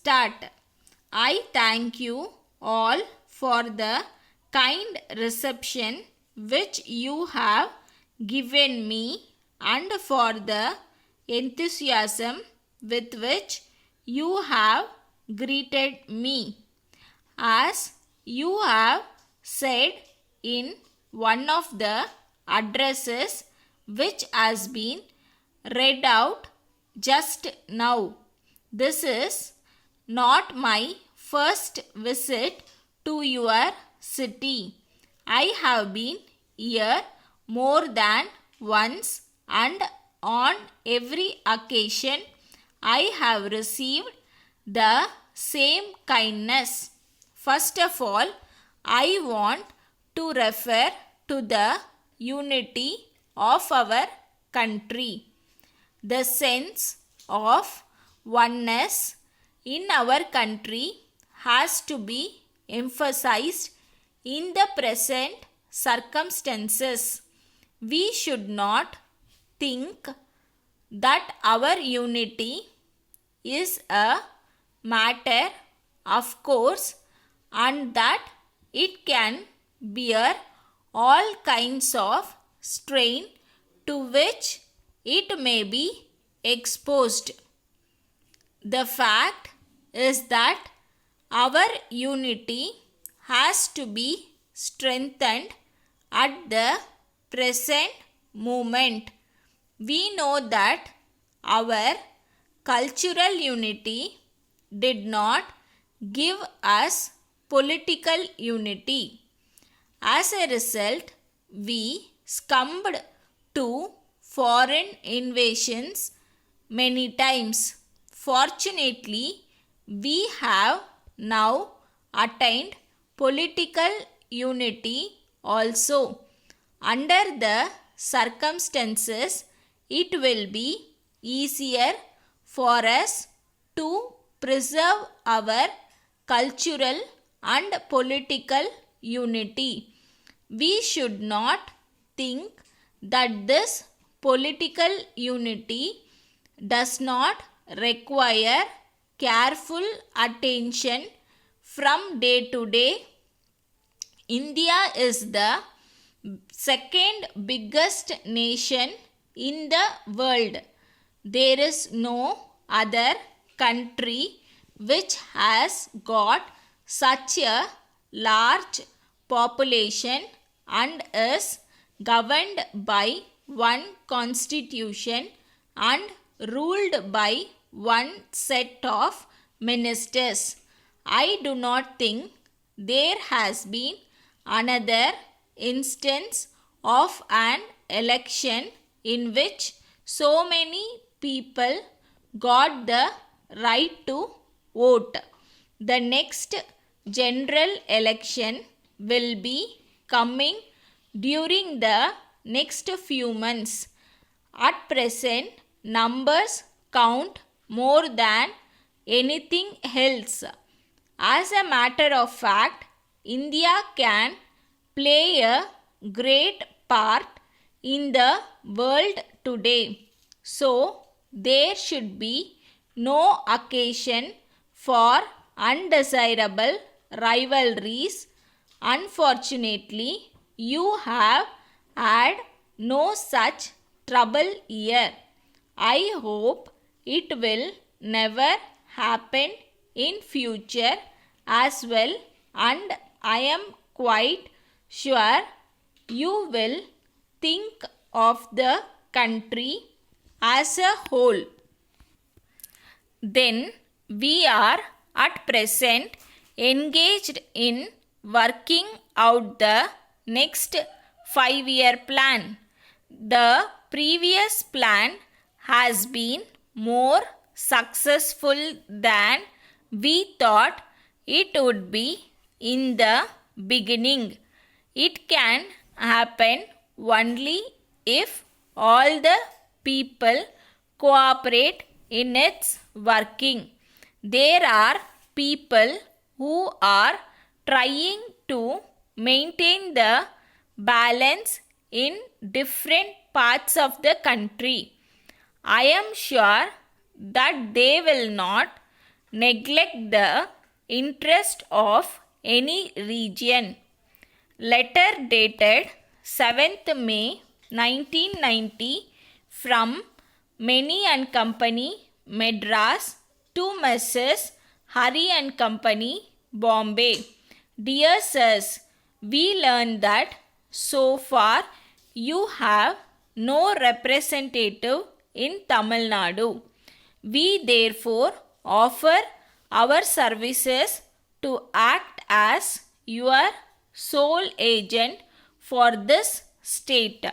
start. I thank you all for the kind reception which you have given me and for the enthusiasm with which you have greeted me. As you have said in one of the addresses which has been read out just now, this is not my first visit to your city. I have been here more than once, and on every occasion I have received the same kindness. First of all, I want to refer to the unity of our country. The sense of oneness in our country has to be emphasized in the present circumstances. We should not think that our unity is a matter of course and that it can bear all kinds of strain to which it may be exposed. The fact is that our unity has to be strengthened at the present moment. We know that our cultural unity did not give us political unity. As a result, we succumbed to foreign invasions many times. Fortunately, we have now attained political unity also. Under the circumstances, it will be easier for us to preserve our cultural and political unity. We should not think that this political unity does not require careful attention from day to day. India is the second biggest nation in the world. There is no other country which has got such a large population and is governed by one constitution and ruled by one set of ministers. I do not think there has been another instance of an election in which so many people got the right to vote. The next general election will be coming during the next few months. At present, numbers count more than anything else. As a matter of fact, India can play a great part in the world today. So, there should be no occasion for undesirable rivalries. Unfortunately, you have had no such trouble here. I hope it will never happen in future as well, and I am quite sure you will think of the country as a whole. Then we are at present engaged in working out the next 5-year plan. The previous plan has been more successful than we thought it would be in the beginning. It can happen only if all the people cooperate in its working. There are people who are trying to maintain the balance in different parts of the country. I am sure that they will not neglect the interest of any region. Letter dated 7th May 1990 from Many and Company, Madras to Messrs. Hari and Company, Bombay. Dear Sirs, we learn that so far you have no representative in Tamil Nadu. We therefore offer our services to act as your sole agent for this state.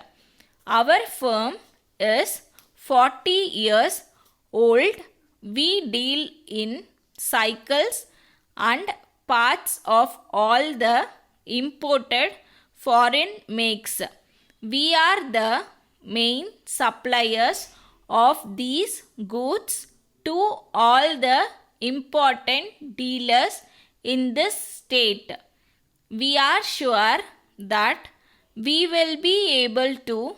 Our firm is 40 years old. We deal in cycles and parts of all the imported foreign makes. We are the main suppliers of these goods to all the important dealers in this state. We are sure that we will be able to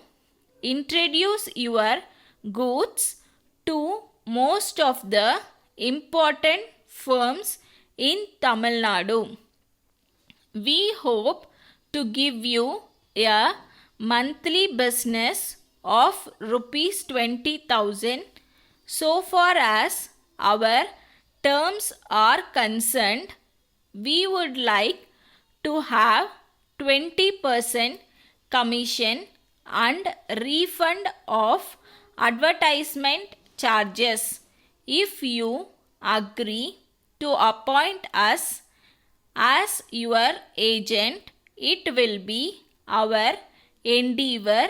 introduce your goods to most of the important firms in Tamil Nadu. We hope to give you a monthly business of rupees 20,000. So far as our terms are concerned, we would like to have 20% commission and refund of advertisement charges. If you agree to appoint us as your agent, it will be our endeavor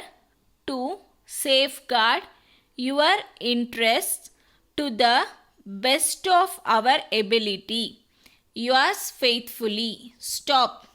to safeguard your interests to the best of our ability. Yours faithfully. Stop.